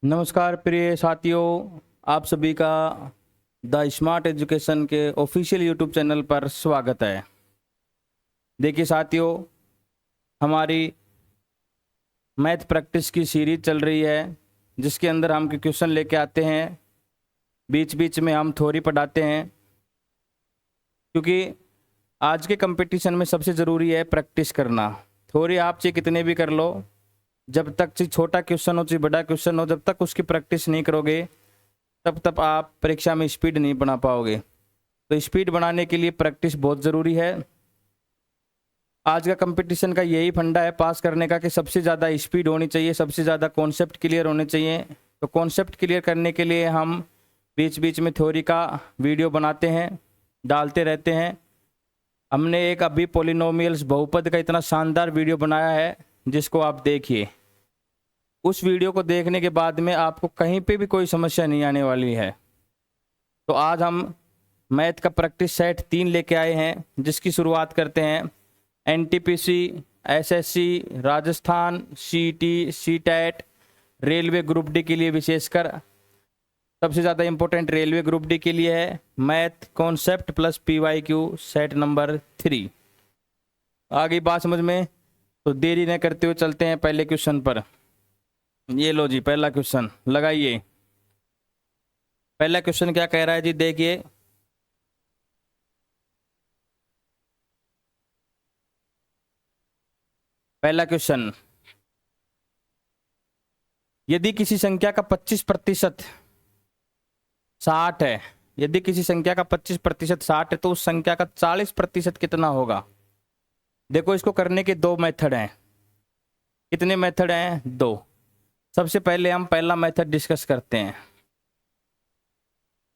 नमस्कार प्रिय साथियों, आप सभी का द स्मार्ट एजुकेशन के ऑफिशियल यूट्यूब चैनल पर स्वागत है। देखिए साथियों, हमारी मैथ प्रैक्टिस की सीरीज चल रही है जिसके अंदर हम क्वेश्चन लेके आते हैं। बीच बीच में हम थ्योरी पढ़ाते हैं क्योंकि आज के कंपटीशन में सबसे ज़रूरी है प्रैक्टिस करना। थ्योरी आप चाहे कितने भी कर लो, जब तक चाहे छोटा क्वेश्चन हो चाहे बड़ा क्वेश्चन हो, जब तक उसकी प्रैक्टिस नहीं करोगे तब तक आप परीक्षा में स्पीड नहीं बना पाओगे। तो स्पीड बनाने के लिए प्रैक्टिस बहुत ज़रूरी है। आज का कंपटीशन का यही फंडा है पास करने का कि सबसे ज़्यादा स्पीड होनी चाहिए, सबसे ज़्यादा कॉन्सेप्ट क्लियर होने चाहिए। तो कॉन्सेप्ट क्लियर करने के लिए हम बीच बीच में थ्योरी का वीडियो बनाते हैं, डालते रहते हैं। हमने एक अभी पॉलिनोमियल्स बहुपद का इतना शानदार वीडियो बनाया है जिसको आप देखिए। उस वीडियो को देखने के बाद में आपको कहीं पे भी कोई समस्या नहीं आने वाली है। तो आज हम मैथ का प्रैक्टिस सेट 3 लेके आए हैं जिसकी शुरुआत करते हैं। एनटीपीसी, एसएससी, राजस्थान, सीटी, सीटेट, रेलवे ग्रुप डी के लिए विशेषकर सबसे ज़्यादा इंपॉर्टेंट रेलवे ग्रुप डी के लिए है math concept plus PYQ set number 3। आगे बात समझ में, तो देरी न करते हुए चलते हैं पहले क्वेश्चन पर। ये लो जी, पहला क्वेश्चन लगाइए। पहला क्वेश्चन क्या कह रहा है जी, देखिए। पहला क्वेश्चन, यदि किसी संख्या का 25% 60 है, यदि किसी संख्या का 25% 60 है तो उस संख्या का 40% कितना होगा। देखो, इसको करने के 2 मेथड हैं। कितने मेथड हैं? 2। सबसे पहले हम पहला मेथड डिस्कस करते हैं।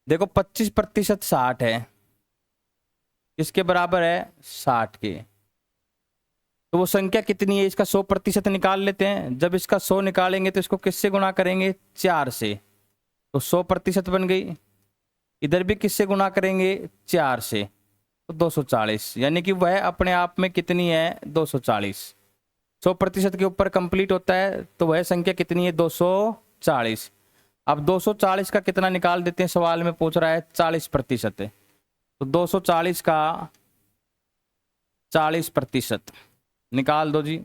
देखो, 25% 60 है, इसके बराबर है 60 के। तो वो संख्या कितनी है, इसका 100% निकाल लेते हैं। जब इसका 100 निकालेंगे तो इसको किससे गुणा करेंगे? 4 से। तो 100% बन गई। इधर भी किससे गुणा करेंगे? 4 से। तो 240, यानी कि वह अपने आप में कितनी है? 240। 100% के ऊपर कंप्लीट होता है तो वह संख्या कितनी है? 240। अब 240 का कितना निकाल देते हैं, सवाल में पूछ रहा है 40%। तो 240 का 40% निकाल दो जी।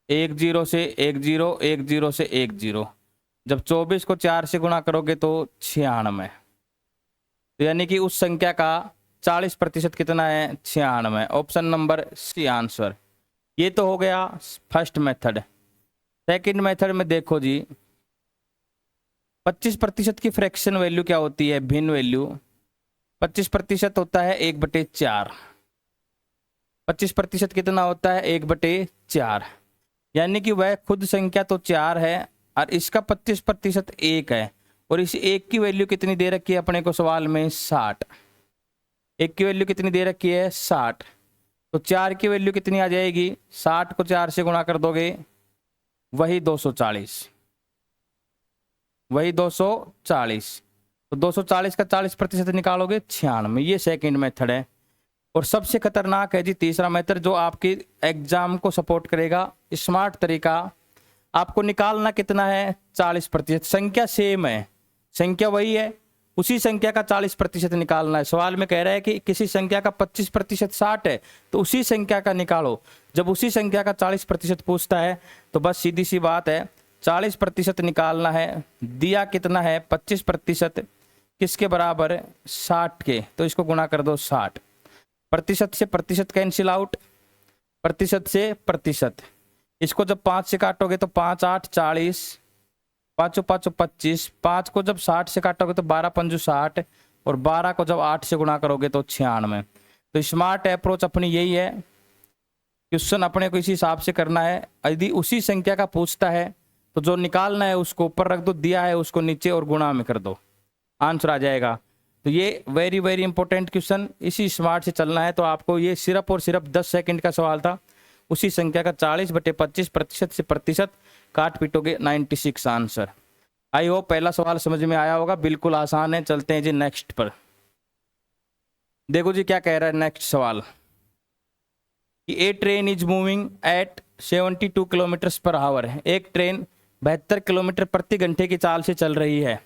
1 0 से 1 0, 1 0 से 1 0। जब 24 को 4 से गुणा करोगे तो 96। तो यानी कि उस संख्या का 40% कितना है? 96। Option number C answer. ये तो हो गया फर्स्ट मेथड। सेकंड मेथड में देखो जी, 25% की फ्रैक्शन वैल्यू क्या होती है? भिन्न वैल्यू। 25% होता है 1/4। 25% कितना होता है? 1/4। यानी कि वह खुद संख्या तो 4 है और इसका 25% 1 है। और इस 1 की वैल्यू कितनी दे रखी है अपने को सवाल में? 60। 1 की वैल्यू कितनी दे रखी है? 60। तो 4 की वैल्यू कितनी आ जाएगी? 60 को 4 से गुणा कर दोगे, वही 240। वही 240। तो 240 का 40% निकालोगे 96। ये सेकंड मेथड है। और सबसे खतरनाक है जी तीसरा मेथड, जो आपके एग्जाम को सपोर्ट करेगा। स्मार्ट तरीका। आपको निकालना कितना है? 40%। संख्या सेम है, संख्या वही है, उसी संख्या का 40% निकालना है। सवाल में कह रहा है कि किसी संख्या का 25% 60 है तो उसी संख्या का निकालो। जब उसी संख्या का 40% पूछता है तो बस सीधी सी बात है, 40% निकालना है। दिया कितना है? 25%। किसके बराबर? 60 के। तो इसको गुणा कर दो 60। प्रतिशत से प्रतिशत कैंसिल आउट, प्रतिशत से प्रतिशत। इसको जब 5 से काटोगे तो 5 8 40, 5 5 25। 5 को जब 60 से काटोगे तो 12 5 60, और 12 को जब 8 से गुणा करोगे तो 96। तो स्मार्ट अप्रोच अपनी यही है, क्वेश्चन अपने को इसी हिसाब से करना है। यदि उसी संख्या का पूछता है तो जो निकालना है उसको ऊपर रख दो, दिया है उसको नीचे और गुणा में कर दो, आंसर आ जाएगा। तो ये वेरी वेरी इंपॉर्टेंट क्वेश्चन, इसी स्मार्ट से चलना है। तो आपको ये सिर्फ और सिर्फ 10 सेकंड का सवाल था। उसी संख्या का 40/25 प्रतिशत से प्रतिशत काट पीटोगे 96 आंसर। आई होप पहला सवाल समझ में आया होगा, बिल्कुल आसान है। चलते हैं जी नेक्स्ट पर। देखो जी क्या कह रहा है नेक्स्ट सवाल, कि a train is moving at 72 kilometre per hour है। एक ट्रेन 72 किलोमीटर प्रति घंटे की चाल से चल रही है।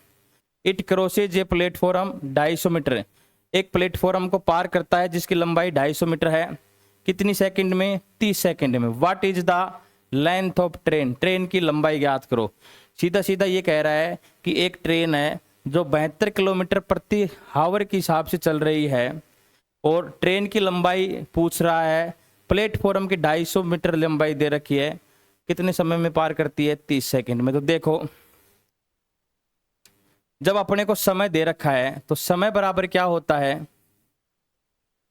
It crosses a platform 250 metre, एक प्लेटफॉर्म को पार करता है जिसकी लंबाई 250 मीटर है। कितनी सेकंड में? 30 सेकंड में। What is the length of train, train की लंबाई ज्ञात करो। सीधा सीधा ये कह रहा है कि एक ट्रेन है जो 72 किलोमीटर प्रति आवर के हिसाब से चल रही है और ट्रेन की लंबाई पूछ रहा है, प्लेटफॉर्म की 250 मीटर लंबाई दे रखी है, कितने समय में पार करती है? 30 सेकंड में। तो देखो जब अपने को समय दे रखा है तो समय बराबर क्या होता है?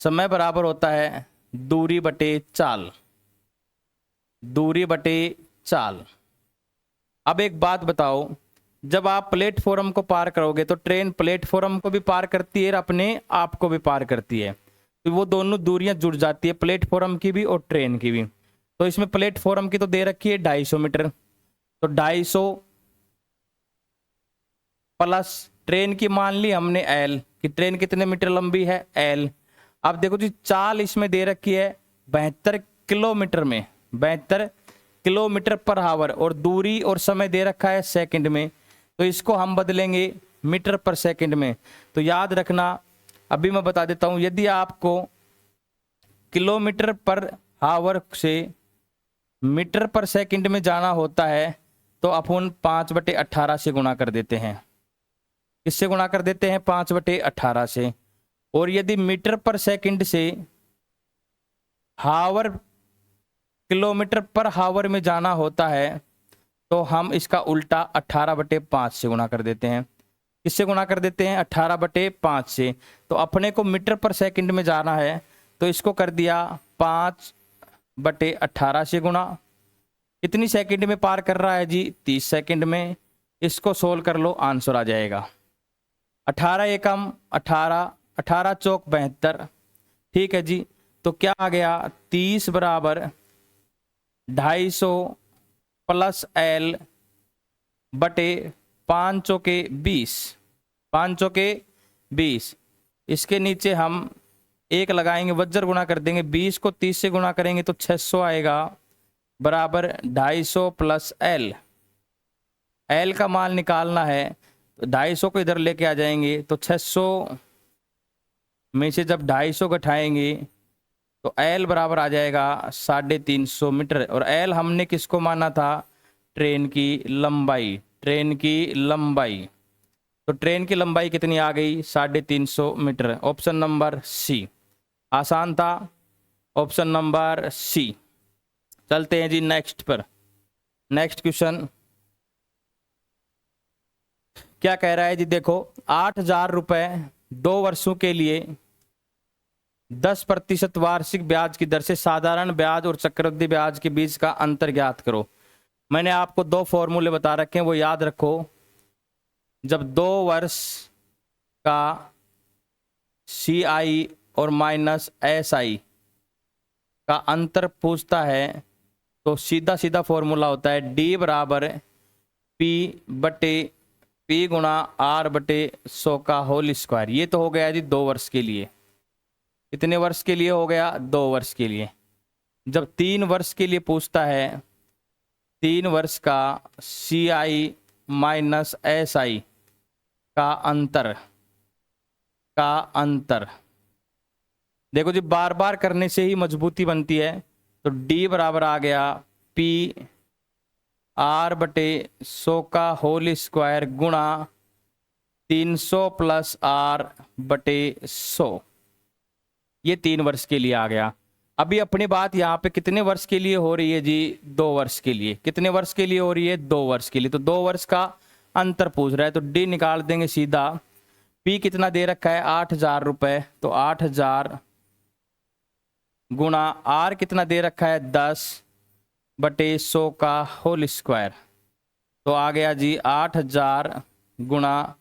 समय बराबर होता है दूरी बटे चाल, दूरी बटे चाल। अब एक बात बताओ, जब आप प्लेटफॉर्म को पार करोगे तो ट्रेन प्लेटफॉर्म को भी पार करती है और अपने आप को भी पार करती है, तो वो दोनों दूरियां जुड़ जाती है, प्लेटफॉर्म की भी और ट्रेन की भी। तो इसमें प्लेटफॉर्म की तो दे रखी है 250 मीटर, तो 250 प्लस ट्रेन की मान ली हमने एल, कि ट्रेन कितने मीटर लंबी है? एल। अब देखो जी चाल इसमें दे रखी है 72 किलोमीटर में, 72 किलोमीटर पर आवर, और दूरी और समय दे रखा है सेकंड में, तो इसको हम बदलेंगे मीटर पर सेकंड में। तो याद रखना, अभी मैं बता देता हूं, यदि आपको किलोमीटर पर आवर से मीटर पर सेकंड में जाना होता है तो अपन 5/18 से गुणा कर देते हैं। किससे गुणा कर देते हैं? 5/18 से। और यदि मीटर पर सेकंड से हावर किलोमीटर पर हावर में जाना होता है तो हम इसका उल्टा 18/5 से गुणा कर देते हैं। किससे गुणा कर देते हैं? 18/5 से। तो अपने को मीटर पर सेकंड में जाना है तो इसको कर दिया 5/18 से गुणा। कितनी सेकंड में पार कर रहा है जी? 30 सेकंड में। इसको सोल्व कर लो, आंसर आ जाएगा 18 एकम 18, 18 चौक 72। ठीक है जी, तो क्या आ गया? 30 बराबर 250 प्लस एल बटे 5 चौके 20, 5 चौके 20। इसके नीचे हम एक लगाएंगे, वज्र गुणा कर देंगे, 20 को 30 से गुणा करेंगे तो 600 आएगा, बराबर 250 प्लस एल। एल का मान निकालना है तो 250 को इधर लेके आ जाएंगे, तो 600 में से जब 250 घटाएंगे तो एल बराबर आ जाएगा 350 मीटर। और एल हमने किसको माना था? ट्रेन की लंबाई, ट्रेन की लंबाई। तो ट्रेन की लंबाई कितनी आ गई? 350 मीटर। ऑप्शन नंबर सी। आसान था, ऑप्शन नंबर सी। चलते हैं जी नेक्स्ट पर। नेक्स्ट क्वेश्चन क्या कह रहा है जी? देखो 8,000 रुपए 2 वर्षों के लिए 10% वार्षिक ब्याज की दर से साधारण ब्याज और चक्रवृद्धि ब्याज के बीच का अंतर ज्ञात करो। मैंने आपको 2 फॉर्मूले बता रखे हैं, वो याद रखो। जब 2 वर्ष का CI और माइनस SI का अंतर पूछता है तो सीधा सीधा फॉर्मूला होता है D बराबर P गुणा R/100 का होल स्क्वायर। ये तो हो गया जी 2 वर्ष के लिए। कितने वर्ष के लिए हो गया? 2 वर्ष के लिए। जब 3 वर्ष के लिए पूछता है, 3 वर्ष का CI माइनस SI का अंतर देखो जी, बार बार करने से ही मजबूती बनती है। तो D बराबर आ गया P R/100 का होल स्क्वायर गुणा 300 प्लस R/100। ये 3 वर्ष के लिए आ गया। अभी अपनी बात यहाँ पे कितने वर्ष के लिए हो रही है जी? 2 वर्ष के लिए। कितने वर्ष के लिए हो रही है? 2 वर्ष के लिए। तो 2 वर्ष का अंतर पूछ रहा है तो D निकाल देंगे सीधा। P कितना दे रखा है? 8,000 रुपए, तो 8,000 गुणा R कितना दे रखा है? 10/100 का होल स्क्वायर। तो आ गया जी 8,000 गुणा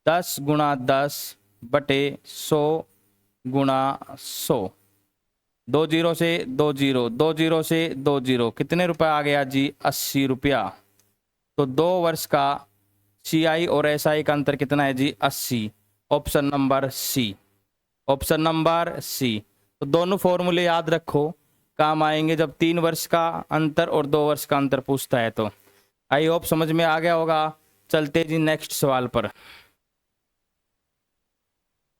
10 गुणा 10/100 गुणा 100। 2 जीरो से 2 जीरो, 2 जीरो से 2 जीरो, कितने रुपए आ गया जी? 80 रुपया। तो 2 वर्ष का CI और SI का अंतर कितना है जी? 80। Option number C. Option number C. तो दोनों फॉर्मूले याद रखो, काम आएंगे जब 3 वर्ष का अंतर और 2 वर्ष का अंतर पूछता है। तो आई होप समझ में आ गया होगा। चलते जी नेक्स्ट सवाल पर।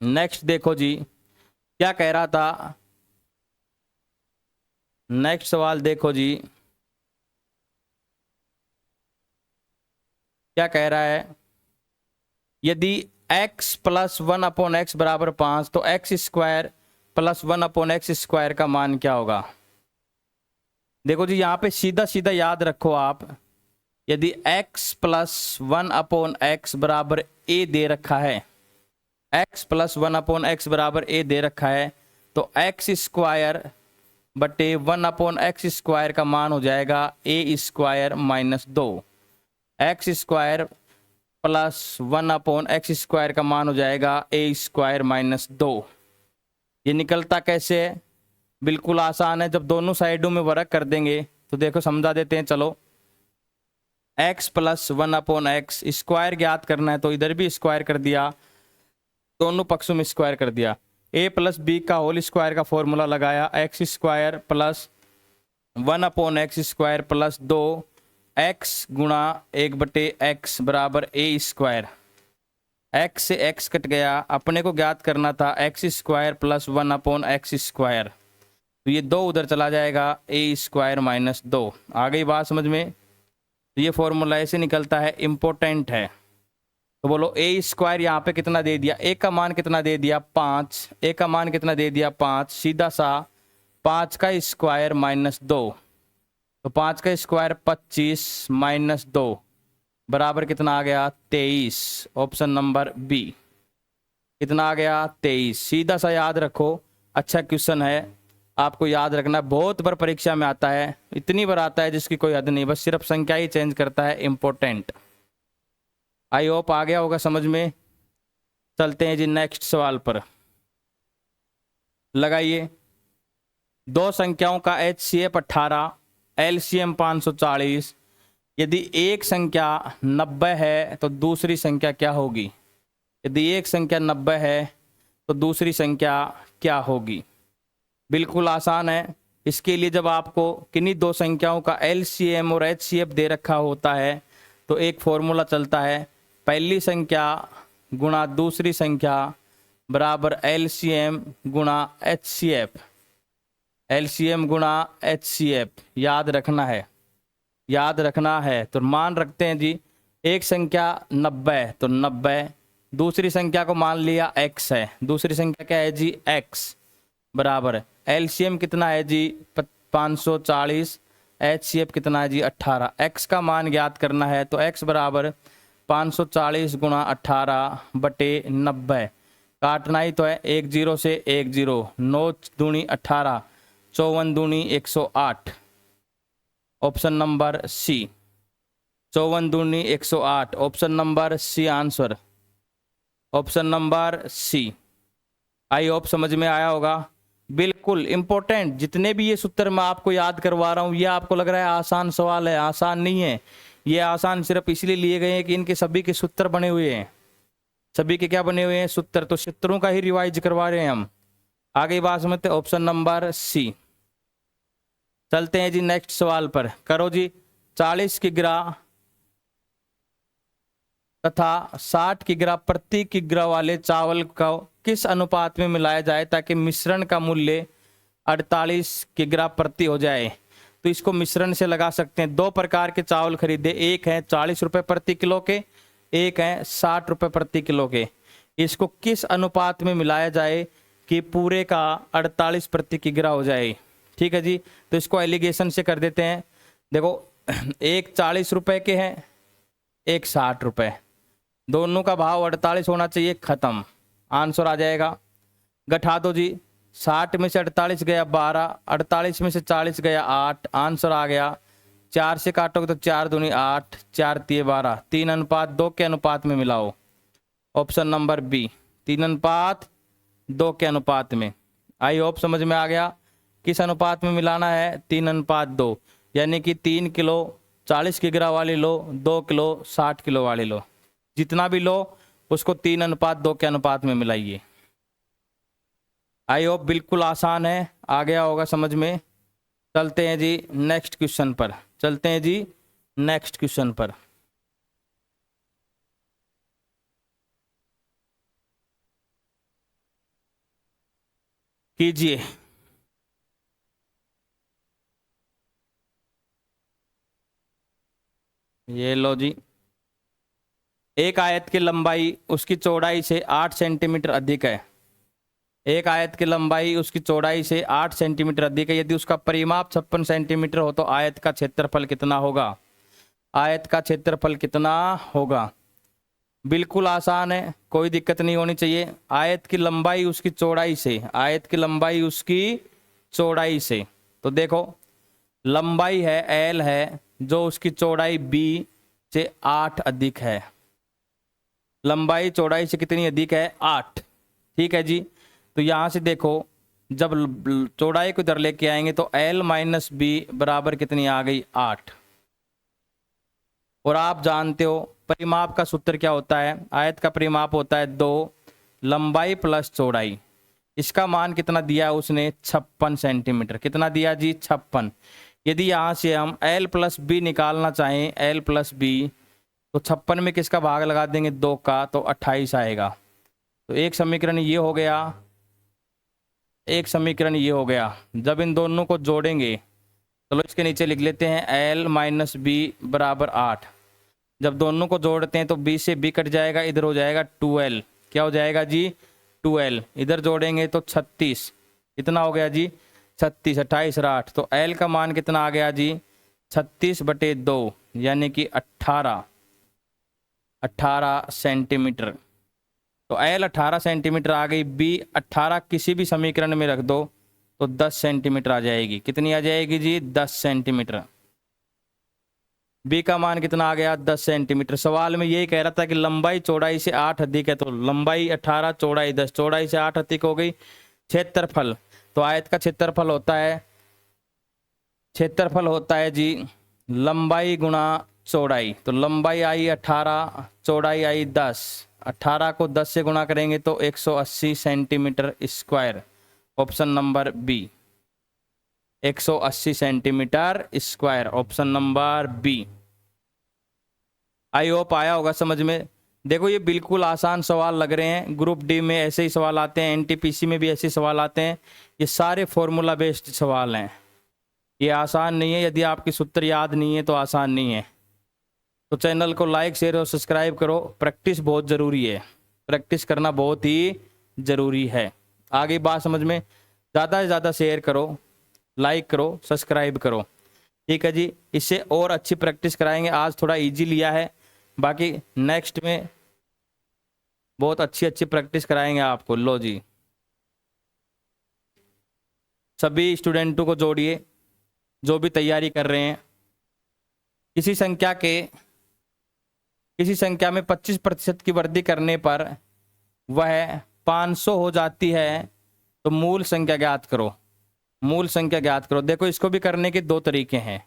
नेक्स्ट देखो जी क्या कह रहा था। नेक्स्ट सवाल देखो जी क्या कह रहा है। यदि x प्लस 1/x बराबर 5 तो x square plus 1/x square का मान क्या होगा। देखो जी यहाँ पे सीधा सीधा याद रखो आप। यदि x प्लस 1/x बराबर a दे रखा है, x प्लस 1/x बराबर a दे रखा है, तो एक्स स्क्वायर बटे 1/x स्क्वायर का मान हो जाएगा a square minus 2। X square plus 1/x square का मान हो जाएगा a स्क्वायर माइनस 2। ये निकलता कैसे है, बिल्कुल आसान है। जब दोनों साइडों में वर्क कर देंगे तो देखो समझा देते हैं। चलो x प्लस 1/x स्क्वायर ज्ञात करना है तो इधर भी स्क्वायर कर दिया, दोनों पक्षों में स्क्वायर कर दिया। a प्लस बी का होल स्क्वायर का फॉर्मूला लगाया, x square plus 1/x square plus 2x गुणा 1/x बराबर a स्क्वायर। x से x कट गया, अपने को ज्ञात करना था x square plus 1/x square, तो ये 2 उधर चला जाएगा a स्क्वायर माइनस 2। आ गई बात समझ में। तो ये फॉर्मूला ऐसे निकलता है, इम्पोर्टेंट है। तो बोलो a स्क्वायर यहाँ पे कितना दे दिया, a का मान कितना दे दिया 5, a का मान कितना दे दिया 5, सीधा सा 5 का स्क्वायर माइनस 2, तो 5 का स्क्वायर 25 माइनस 2 बराबर कितना आ गया 23। ऑप्शन नंबर बी कितना आ गया 23। सीधा सा याद रखो, अच्छा क्वेश्चन है, आपको याद रखना। बहुत बार परीक्षा में आता है, इतनी बार आता है जिसकी कोई हद नहीं, बस सिर्फ संख्या ही चेंज करता है। इंपॉर्टेंट, आई होप आ गया होगा समझ में। चलते हैं जी नेक्स्ट सवाल पर। लगाइए, दो संख्याओं का HCF 18, LCM 540। यदि एक संख्या 90 है तो दूसरी संख्या क्या होगी। यदि एक संख्या 90 है तो दूसरी संख्या क्या होगी। बिल्कुल आसान है। इसके लिए जब आपको किन्हीं दो संख्याओं का LCM और HCF दे रखा होता है तो एक फॉर्मूला चलता है, पहली संख्या गुणा दूसरी संख्या बराबर LCM गुणा HCF। LCM गुणा HCF याद रखना है, याद रखना है। तो मान रखते हैं जी, एक संख्या 90 तो 90, दूसरी संख्या को मान लिया x है, दूसरी संख्या क्या है जी x बराबर LCM कितना है जी 540, HCF कितना है जी 18। x का मान ज्ञात करना है तो x बराबर 540 गुणा 18 बटे 90, काटना ही तो है, 1 0 से 1 0, 9 दूनी 18, 54 दूनी 108। ऑप्शन नंबर सी 54 दूनी 108, option number C answer, option number C. I hope समझ में आया होगा। बिल्कुल इंपॉर्टेंट, जितने भी ये सूत्र मैं आपको याद करवा रहा हूँ ये आपको लग रहा है आसान सवाल है, आसान नहीं है। ये आसान सिर्फ इसलिए लिए गए हैं कि इनके सभी के सूत्र बने हुए हैं। सभी के क्या बने हुए हैं सूत्र, तो सूत्रों का ही रिवाइज करवा रहे हैं हम। आगे बात समझते, ऑप्शन नंबर सी। चलते हैं जी नेक्स्ट सवाल पर। करो जी, 40 किग्रा तथा 60 किग्रा प्रति किग्रा वाले चावल को किस अनुपात में मिलाया जाए ताकि मिश्रण का मूल्य 48 किग्रा प्रति हो जाए। तो इसको मिश्रण से लगा सकते हैं। दो प्रकार के चावल खरीदे, एक है 40 रुपए प्रति किलो के, एक है 60 रुपए प्रति किलो के। इसको किस अनुपात में मिलाया जाए कि पूरे का 48 प्रति किग्रा हो जाए। ठीक है जी, तो इसको एलिगेशन से कर देते हैं। देखो, एक 40 रुपए के हैं, एक 60 रुपए, दोनों का भाव 48 होना चाहिए, खत्म, आंसर आ जाएगा। घटा दो जी, 60 में से 48 गया 12, 48 में से 40 गया 8, आंसर आ गया। 4 से काटोगे तो 4 दूनी 8, 4 तिये 12, 3:2 के अनुपात में मिलाओ। ऑप्शन नंबर बी 3:2 के अनुपात में। आई होप समझ में आ गया। किस अनुपात में मिलाना है, 3:2, यानी कि 3 किलो 40 किग्रा वाली लो, 2 किलो 60 किलो वाली लो, जितना भी लो उसको 3:2 के अनुपात में मिलाइए। आई होप बिल्कुल आसान है, आ गया होगा समझ में। चलते हैं जी नेक्स्ट क्वेश्चन पर। चलते हैं जी नेक्स्ट क्वेश्चन पर। कीजिए। ये लो जी, एक आयत की लंबाई उसकी चौड़ाई से 8 सेंटीमीटर अधिक है। एक आयत की लंबाई उसकी चौड़ाई से 8 सेंटीमीटर अधिक है। यदि उसका परिमाप 56 सेंटीमीटर हो तो आयत का क्षेत्रफल कितना होगा? आयत का क्षेत्रफल कितना होगा? बिल्कुल आसान है, कोई दिक्कत नहीं होनी चाहिए। आयत की लंबाई उसकी चौड़ाई से, आयत की लंबाई उसकी चौड़ाई से, तो देखो लंबाई है एल है, जो उसकी चौड़ाई बी से 8 अधिक है। लंबाई चौड़ाई से कितनी अधिक है? 8। ठीक है जी। तो यहां से देखो, जब चौड़ाई को इधर लेके आएंगे तो एल माइनस बी बराबर कितनी आ गई? 8। और आप जानते हो परिमाप का सूत्र क्या होता है? आयत का परिमाप होता है 2 लंबाई प्लस चौड़ाई। इसका मान कितना दिया है उसने? 56 सेंटीमीटर। कितना दिया जी? 56। यदि यहाँ से हम एल प्लस बी निकालना चाहें, एल प्लस बी, तो 56 में किसका भाग लगा देंगे? 2 का, तो 28 आएगा। तो एक समीकरण ये हो गया, एक समीकरण ये हो गया। जब इन दोनों को जोड़ेंगे, चलो इसके नीचे लिख लेते हैं एल माइनस बी बराबर 8। जब दोनों को जोड़ते हैं तो बी से बी कट जाएगा, इधर हो जाएगा 2l। क्या हो जाएगा जी? 2l। इधर जोड़ेंगे तो 36। कितना हो गया जी? 36। 28 और 8, तो l का मान कितना आ गया जी? 36/2, यानी कि 18 सेंटीमीटर। तो l 18 सेंटीमीटर आ गई। b 18 किसी भी समीकरण में रख दो तो 10 सेंटीमीटर आ जाएगी। कितनी आ जाएगी जी? 10 सेंटीमीटर। बी का मान कितना आ गया? 10 सेंटीमीटर। सवाल में यही कह रहा था कि लंबाई चौड़ाई से 8 अधिक है, तो लंबाई 18, चौड़ाई 10, चौड़ाई से 8 अधिक हो गई। क्षेत्रफल, तो आयत का क्षेत्रफल होता है, क्षेत्रफल होता है जी लंबाई गुणा चौड़ाई। तो लंबाई आई 18, चौड़ाई आई 10। 18 को 10 से गुणा करेंगे तो 180 centimetre square. Option number B, 180 centimetre square, option number B. I hope आया होगा समझ में। देखो ये बिल्कुल आसान सवाल लग रहे हैं, ग्रुप डी में ऐसे ही सवाल आते हैं, एनटीपीसी में भी ऐसे ही सवाल आते हैं। ये सारे फॉर्मूला बेस्ड सवाल हैं, ये आसान नहीं है। यदि आपकी सूत्र याद नहीं है तो आसान नहीं है। तो चैनल को लाइक शेयर और सब्सक्राइब करो, प्रैक्टिस बहुत ज़रूरी है, प्रैक्टिस करना बहुत ही ज़रूरी है। आगे बात समझ में? ज़्यादा से ज़्यादा शेयर करो, लाइक करो, सब्सक्राइब करो। ठीक है जी, इससे और अच्छी प्रैक्टिस कराएंगे। आज थोड़ा इजी लिया है, बाकी नेक्स्ट में बहुत अच्छी अच्छी प्रैक्टिस कराएंगे आपको। लो जी, सभी स्टूडेंटों को जोड़िए जो भी तैयारी कर रहे हैं। किसी संख्या के, किसी संख्या में 25% की वृद्धि करने पर वह 500 हो जाती है, तो मूल संख्या ज्ञात करो। मूल संख्या ज्ञात करो। देखो इसको भी करने के दो तरीके हैं।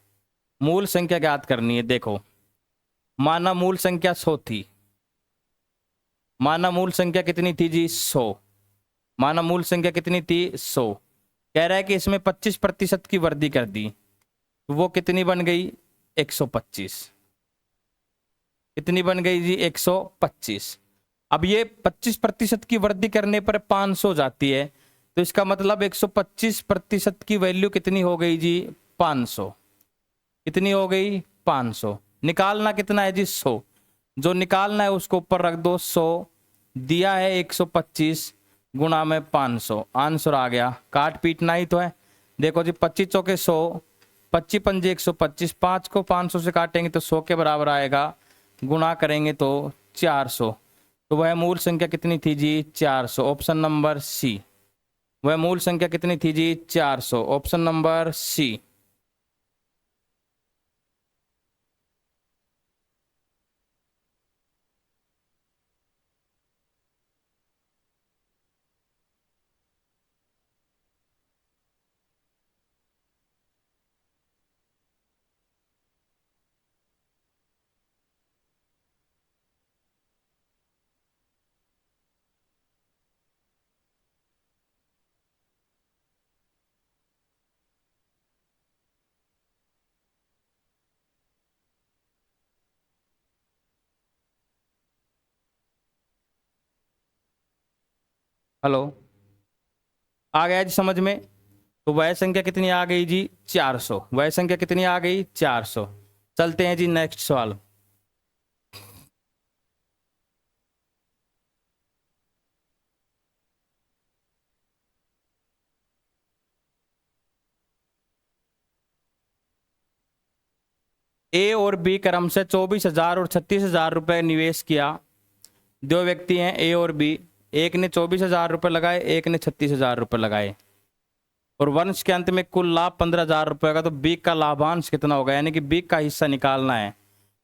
मूल संख्या ज्ञात करनी है। देखो माना मूल संख्या 100 थी, माना मूल संख्या कितनी थी जी? 100। माना मूल संख्या कितनी थी? 100। कह रहा है कि इसमें 25% की वृद्धि कर दी, तो वो कितनी बन गई? 125। कितनी बन गई जी? 125। अब ये 25% की वृद्धि करने पर 500 जाती है, तो इसका मतलब 125% की वैल्यू कितनी हो गई जी? 500। कितनी हो गई? 500। निकालना कितना है जी? 100। जो निकालना है उसको ऊपर रख दो। 100 दिया है 125 गुणा में 500, आंसर आ गया। काट पीटना ही तो है। देखो जी 25 चौके 100, 25 पंजे 125, 5 को 500 से काटेंगे तो 100 के बराबर आएगा, गुणा करेंगे तो 400। तो वह मूल संख्या कितनी थी जी? 400, ऑप्शन नंबर सी। वह मूल संख्या कितनी थी जी? 400, ऑप्शन नंबर सी। हेलो, आ गया जी समझ में? तो वह संख्या कितनी आ गई जी? 400। वह संख्या कितनी आ गई? 400। चलते हैं जी नेक्स्ट सवाल। ए और बी क्रम से 24,000 और 36,000 रुपए निवेश किया। दो व्यक्ति हैं ए और बी। एक ने 24,000 रुपए लगाए, एक ने 36,000 रुपए लगाए, और वर्ष के अंत में कुल लाभ 15,000 रुपए का। तो बी का लाभांश कितना होगा, यानी कि बी का हिस्सा निकालना है।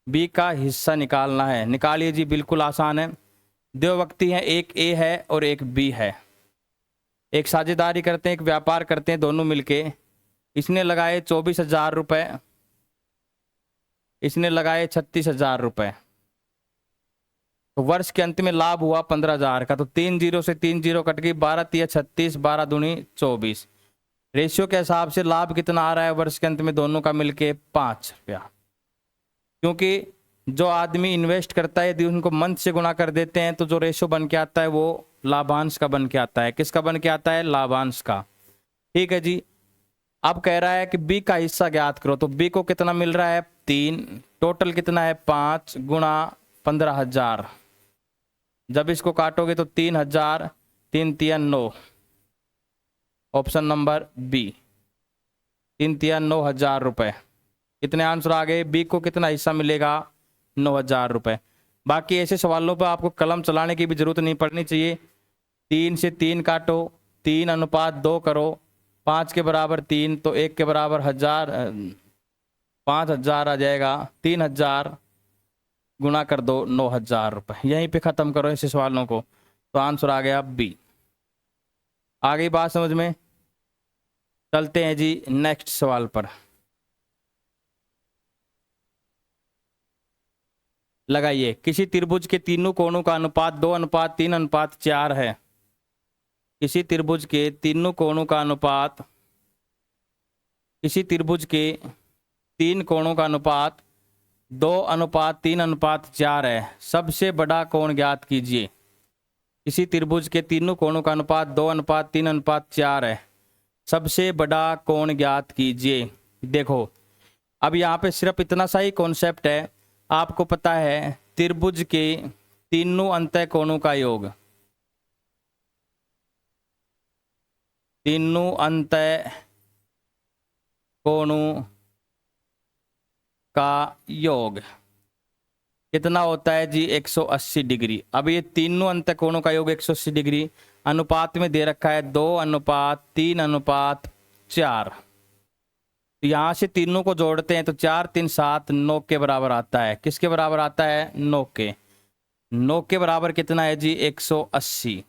बी का हिस्सा निकालना है, निकालिए जी, बिल्कुल आसान है। दो व्यक्ति हैं, एक ए है और एक बी है। एक साझेदारी करते हैं, एक व्यापार करते हैं दोनों मिलके। इसने लगाए 24,000 रुपए, इसने लगाए 36,000 रुपए। तो वर्ष के अंत में लाभ हुआ 15,000 का। तो 3 जीरो से 3 जीरो कट गई, 12 तिया 36, 12 दूनी 24। रेशियो के हिसाब से लाभ कितना आ रहा है वर्ष के अंत में दोनों का मिलके? 5 रुपया। क्योंकि जो आदमी इन्वेस्ट करता है यदि उनको मंथ से गुणा कर देते हैं तो जो रेशियो बन के आता है वो लाभांश का बन के आता है। किसका बन के आता है? लाभांश का। ठीक है जी। अब कह रहा है कि बी का हिस्सा ज्ञात करो। तो बी को कितना मिल रहा है? 3। टोटल कितना है? 5 गुणा 15,000। जब इसको काटोगे तो 3,000, 3 तिया 9। ऑप्शन नंबर बी, 3 तिया 9,000 रुपए। कितने आंसर आ गए? बी को कितना हिस्सा मिलेगा? 9,000 रुपए। बाकी ऐसे सवालों पर आपको कलम चलाने की भी जरूरत नहीं पड़नी चाहिए। 3 से 3 काटो, 3:2 करो, 5 के बराबर 3, तो 1 के बराबर 1000, 5,000 आ जाएगा। 3,000 गुणा कर दो 9,000 रुपए। यहीं पे खत्म करो ऐसे सवालों को, तो आंसर आ गया बी। आ गई बात समझ में? चलते हैं जी नेक्स्ट सवाल पर। लगाइए, किसी त्रिभुज के तीनों कोणों का अनुपात 2:3:4 है। किसी त्रिभुज के तीनों कोणों का अनुपात, किसी त्रिभुज के 3 कोणों का अनुपात 2:3:4 है। सबसे बड़ा कोण ज्ञात कीजिए। किसी त्रिभुज के तीनों कोणों का अनुपात 2:3:4 है। सबसे बड़ा कोण ज्ञात कीजिए। देखो, अब यहाँ पे सिर्फ इतना सा ही कॉन्सेप्ट है। आपको पता है त्रिभुज के तीनों अंतः कोणों का योग, तीनों अंतः कोणों का योग कितना होता है जी? 180 डिग्री। अब ये तीनों अंतः कोणों का योग 180 डिग्री अनुपात में दे रखा है 2:3:4। तो यहाँ से तीनों को जोड़ते हैं तो 4 3 7 9 के बराबर आता है। किसके बराबर आता है? 9 के। 9 के बराबर कितना है जी? 180।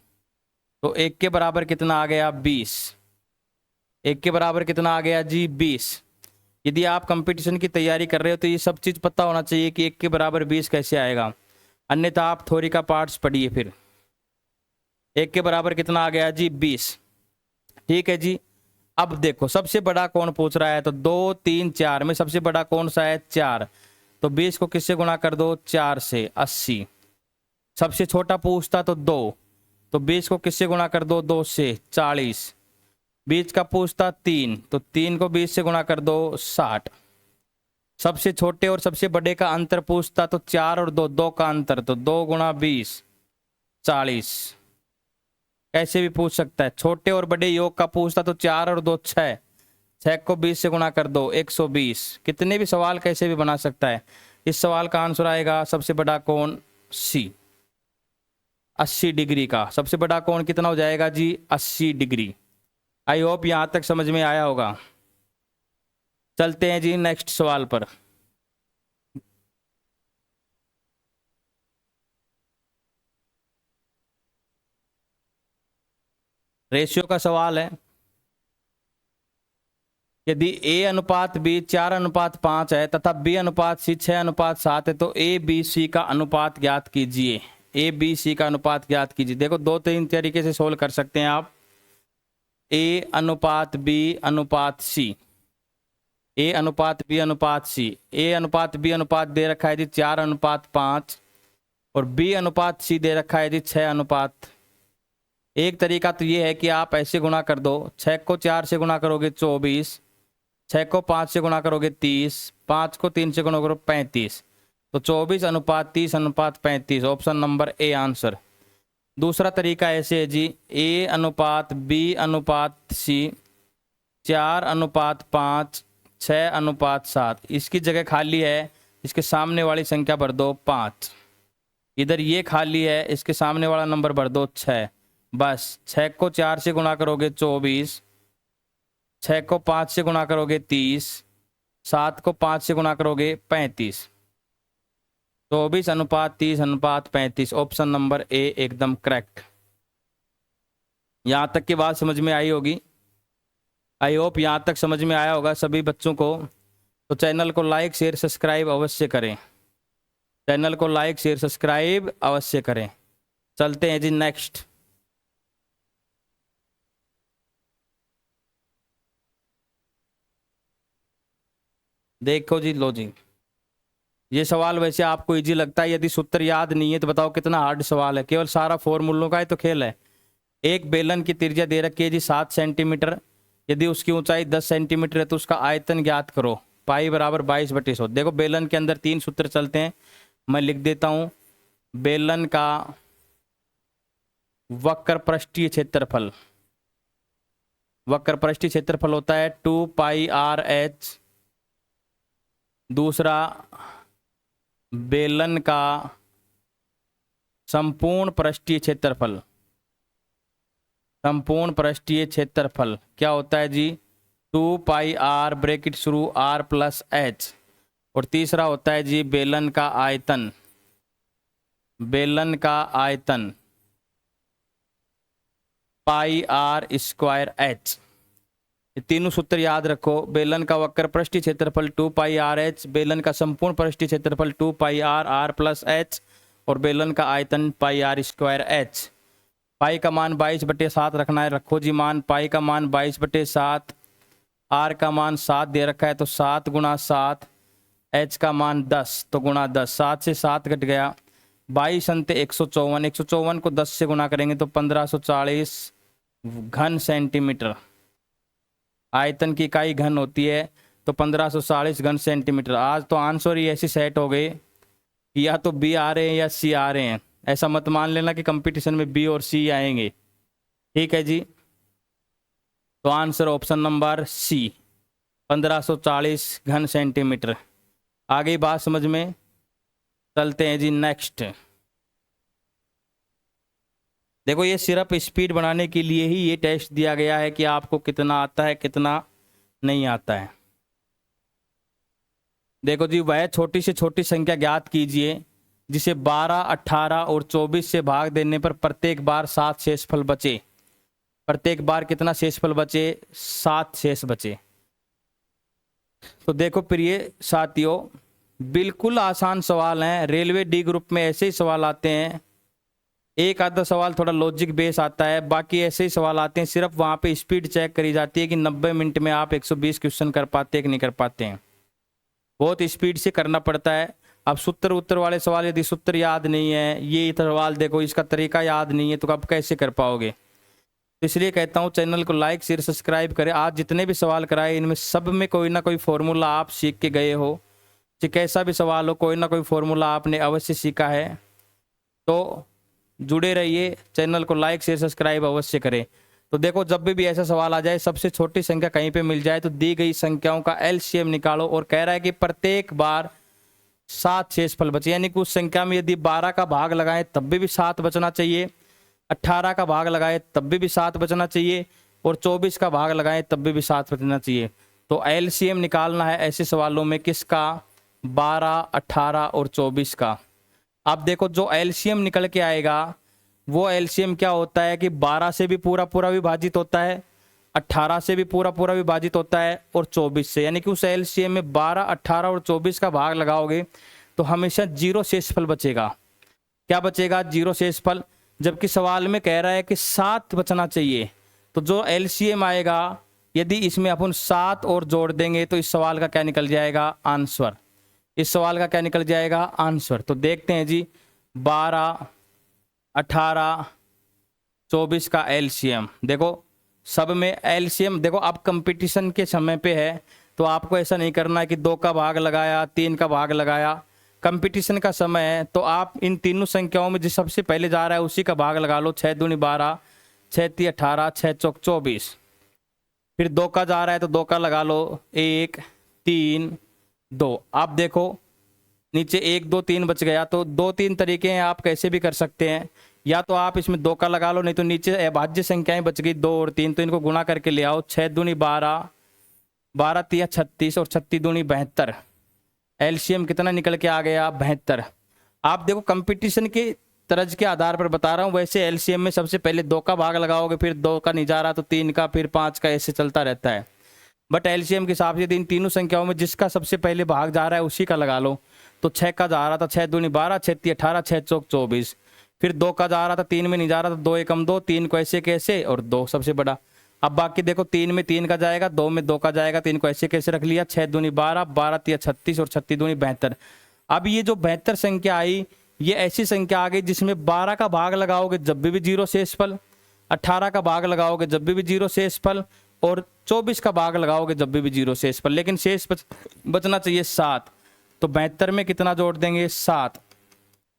तो 1 के बराबर कितना आ गया? 20। 1 के बराबर कितना आ गया जी? 20। यदि आप कंपटीशन की तैयारी कर रहे हो तो ये सब चीज़ पता होना चाहिए कि 1 के बराबर 20 कैसे आएगा, अन्यथा आप थ्योरी का पार्ट्स पढ़िए। फिर 1 के बराबर कितना आ गया जी? 20। ठीक है जी। अब देखो, सबसे बड़ा कौन पूछ रहा है, तो 2 3 4 में सबसे बड़ा कौन सा है? 4। तो 20 को किससे गुणा कर दो? 4 से, 80। सबसे छोटा पूछता तो 2, तो 20 को किससे गुणा कर दो? 2 से, 40। बीच का पूछता 3, तो 3 को 20 से गुणा कर दो, 60। सबसे छोटे और सबसे बड़े का अंतर पूछता तो 4 और 2, 2 का अंतर, तो 2 गुणा 20, 40। कैसे भी पूछ सकता है। छोटे और बड़े योग का पूछता तो 4 और 2 6, 6 को 20 से गुणा कर दो, 120। कितने भी सवाल कैसे भी बना सकता है। इस सवाल का आंसर आएगा सबसे बड़ा कोण सी, 80 डिग्री का। सबसे बड़ा कोण कितना हो जाएगा जी? 80 डिग्री। आई होप यहां तक समझ में आया होगा। चलते हैं जी नेक्स्ट सवाल पर। रेशियो का सवाल है। यदि A अनुपात B 4:5 है तथा B अनुपात C 6:7 है तो A B C का अनुपात ज्ञात कीजिए। A B C का अनुपात ज्ञात कीजिए। देखो, 2-3 तरीके से सोल्व कर सकते हैं आप। A अनुपात B अनुपात C, A अनुपात B अनुपात C। A अनुपात B अनुपात दे रखा है जी 4:5 और B अनुपात C दे रखा है जी 6:7। एक तरीका तो ये है कि आप ऐसे गुणा कर दो, 6 को 4 से गुणा करोगे 24, 6 को 5 से गुणा करोगे 30, 5 को 3 से गुणा करो 35, तो 24:30:35, ऑप्शन नंबर ए आंसर। दूसरा तरीका ऐसे है जी, A/B/C, 4/5, 6/7। इसकी जगह खाली है, इसके सामने वाली संख्या भर दो 5, इधर ये खाली है, इसके सामने वाला नंबर भर दो 6। बस 6 को 4 से गुणा करोगे 24, 6 को 5 से गुणा करोगे 30, 7 को 5 से गुणा करोगे 35, 24:30:35, ऑप्शन नंबर ए एकदम करेक्ट। यहाँ तक की बात समझ में आई होगी, आई होप यहाँ तक समझ में आया होगा सभी बच्चों को। तो चैनल को लाइक शेयर सब्सक्राइब अवश्य करें, चैनल को लाइक शेयर सब्सक्राइब अवश्य करें। चलते हैं जी नेक्स्ट। देखो जी, लो जी, ये सवाल वैसे आपको इजी लगता है, यदि सूत्र याद नहीं है तो बताओ कितना हार्ड सवाल है। केवल सारा फॉर्मूलों का ही तो खेल है। एक बेलन की त्रिज्या दे रखी है जी 7 सेंटीमीटर, यदि उसकी ऊंचाई 10 सेंटीमीटर है तो उसका आयतन ज्ञात करो। पाई बराबर 22/100। देखो बेलन के अंदर 3 सूत्र चलते हैं, मैं लिख देता हूं। बेलन का वक्र पृष्ठीय क्षेत्रफल, वक्र पृष्ठीय क्षेत्रफल होता है 2πr/h। दूसरा, बेलन का संपूर्ण पृष्ठीय क्षेत्रफल, संपूर्ण पृष्ठीय क्षेत्रफल क्या होता है जी, 2πr ब्रैकेट शुरू r+h। और तीसरा होता है जी बेलन का आयतन, बेलन का आयतन πr²h। ये तीनों सूत्र याद रखो। बेलन का वक्र पृष्ठीय क्षेत्रफल 2πr/h, बेलन का संपूर्ण पृष्ठीय क्षेत्रफल 2πr r+h और बेलन का आयतन πr²h। पाई का मान 22/7 रखना है, रखो जी मान। पाई का मान 22/7, आर का मान 7 दे रखा है तो 7 × 7, एच का मान 10 तो गुणा 10, 7 से 7 घट गया, 22 अंते 154, 154 को 10 से गुणा करेंगे तो 1540 घन सेंटीमीटर। आयतन की इकाई घन होती है तो 1540 घन सेंटीमीटर। आज तो आंसर ही ऐसी सेट हो गई कि या तो बी आ रहे हैं या सी आ रहे हैं। ऐसा मत मान लेना कि कंपटीशन में बी और सी आएंगे, ठीक है जी। तो आंसर ऑप्शन नंबर सी, 1540 घन सेंटीमीटर। आ गई बात समझ में। चलते हैं जी नेक्स्ट। देखो ये सिर्फ स्पीड बनाने के लिए ही ये टेस्ट दिया गया है कि आपको कितना आता है कितना नहीं आता है। देखो जी, वह छोटी से छोटी संख्या ज्ञात कीजिए जिसे 12, 18 और 24 से भाग देने पर प्रत्येक बार 7 शेषफल बचे। प्रत्येक बार कितना शेषफल बचे, 7 शेष बचे। तो देखो प्रिय साथियों, बिल्कुल आसान सवाल हैं। रेलवे डी ग्रुप में ऐसे ही सवाल आते हैं। एक आधा सवाल थोड़ा लॉजिक बेस आता है, बाकी ऐसे ही सवाल आते हैं। सिर्फ वहाँ पे स्पीड चेक करी जाती है कि 90 मिनट में आप 120 क्वेश्चन कर पाते हैं कि नहीं कर पाते हैं। बहुत स्पीड से करना पड़ता है। अब सूत्र उत्तर वाले सवाल, यदि सूत्र याद नहीं है, ये सवाल देखो इसका तरीका याद नहीं है, तो आप कैसे कर पाओगे। तो इसलिए कहता हूँ चैनल को लाइक शेयर सब्सक्राइब करें। आज जितने भी सवाल कराए इनमें सब में कोई ना कोई फॉर्मूला आप सीख के गए हो, चाहे कैसा भी सवाल हो, कोई ना कोई फॉर्मूला आपने अवश्य सीखा है। तो जुड़े रहिए, चैनल को लाइक शेयर सब्सक्राइब अवश्य करें। तो देखो जब भी ऐसा सवाल आ जाए, सबसे छोटी संख्या कहीं पे मिल जाए तो दी गई संख्याओं का एलसीएम निकालो। और कह रहा है कि प्रत्येक बार 7 शेषफल बचे, यानी कि उस संख्या में यदि 12 का भाग लगाएं तब भी 7 बचना चाहिए, 18 का भाग लगाए तब भी 7 बचना चाहिए और 24 का भाग लगाएं तब भी 7 बचना चाहिए। तो एलसीएम निकालना है ऐसे सवालों में किसका, 12, 18 और 24 का। अब देखो जो एलसीएम निकल के आएगा वो एलसीएम क्या होता है कि 12 से भी पूरा पूरा विभाजित होता है, 18 से भी पूरा पूरा विभाजित होता है और 24 से। यानी कि उस एलसीएम में 12, 18 और 24 का भाग लगाओगे तो हमेशा 0 शेषफल बचेगा। क्या बचेगा, 0 शेषफल। जबकि सवाल में कह रहा है कि 7 बचना चाहिए। तो जो एलसीएम आएगा, यदि इसमें अपन 7 और जोड़ देंगे तो इस सवाल का क्या निकल जाएगा, आंसर। इस सवाल का क्या निकल जाएगा, आंसर। तो देखते हैं जी, 12, 18, 24 का एलसीएम। देखो सब में एलसीएम, देखो आप कंपटीशन के समय पे है तो आपको ऐसा नहीं करना है कि 2 का भाग लगाया 3 का भाग लगाया। कंपटीशन का समय है तो आप इन तीनों संख्याओं में जिस सबसे पहले जा रहा है उसी का भाग लगा लो। 6 दूनी 12, 6 ती 18, 6 चौक 24। फिर 2 का जा रहा है तो 2 का लगा लो, 1 3 2। आप देखो नीचे 1 2 3 बच गया, तो 2-3 तरीके हैं, आप कैसे भी कर सकते हैं। या तो आप इसमें 2 का लगा लो, नहीं तो नीचे अभाज्य संख्याएं बच गई 2 और 3, तो इनको गुणा करके ले आओ। 6 दूनी 12, 12 तिया 36 और 36 दूनी 72। एलसीएम कितना निकल के आ गया? 72। आप देखो कंपटीशन के तर्ज के आधार पर बता रहा हूँ, वैसे एलसीएम में सबसे पहले 2 का भाग लगाओगे, फिर 2 का नहीं जा रहा तो 3 का, फिर 5 का, ऐसे चलता रहता है। बट एलसीएम के हिसाब से इन तीनों संख्याओं में जिसका सबसे पहले भाग जा रहा है उसी का लगा लो। तो 6 का जा रहा था 6 दूनी 12, 6 ती 18, 6 चौक 24। फिर 2 का जा रहा था 3 में नहीं जा रहा था, 2 एकम 2, 3 को ऐसे कैसे और 2 सबसे बड़ा। अब बाकी देखो 3 में 3 का जाएगा, 2 में 2 का जाएगा, 3 को ऐसे कैसे रख लिया। 6 दूनी 12, 12 तिया 36 और 36 दूनी 72। अब ये जो 72 संख्या आई, ये ऐसी संख्या आ गई जिसमें 12 का भाग लगाओगे जब भी 0 शेषफल, 18 का भाग लगाओगे जब भी 0 शेषफल, और 24 का भाग लगाओगे जब भी 0 शेषफल, लेकिन शेष बचना चाहिए 7। तो 72 में कितना जोड़ देंगे? 7।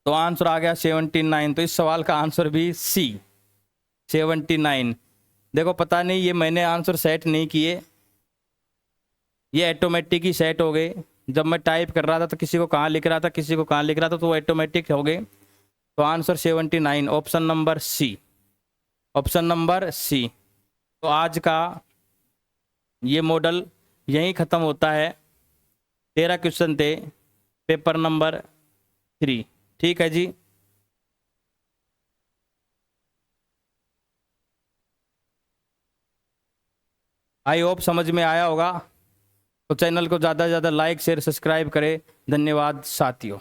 तो आंसर आ गया 79। तो इस सवाल का आंसर भी सी, 79। देखो पता नहीं ये मैंने आंसर सेट नहीं किए, ये ऑटोमेटिक ही सेट हो गए। जब मैं टाइप कर रहा था तो किसी को कहाँ लिख रहा था, किसी को कहाँ लिख रहा था, तो वो ऑटोमेटिक हो गए। तो answer 79, option number C, option number C. तो आज का ये मॉडल यहीं ख़त्म होता है। 13 क्वेश्चन थे, पेपर नंबर 3। ठीक है जी। आई होप समझ में आया होगा। तो चैनल को ज़्यादा से ज़्यादा लाइक शेयर सब्सक्राइब करें। धन्यवाद साथियों।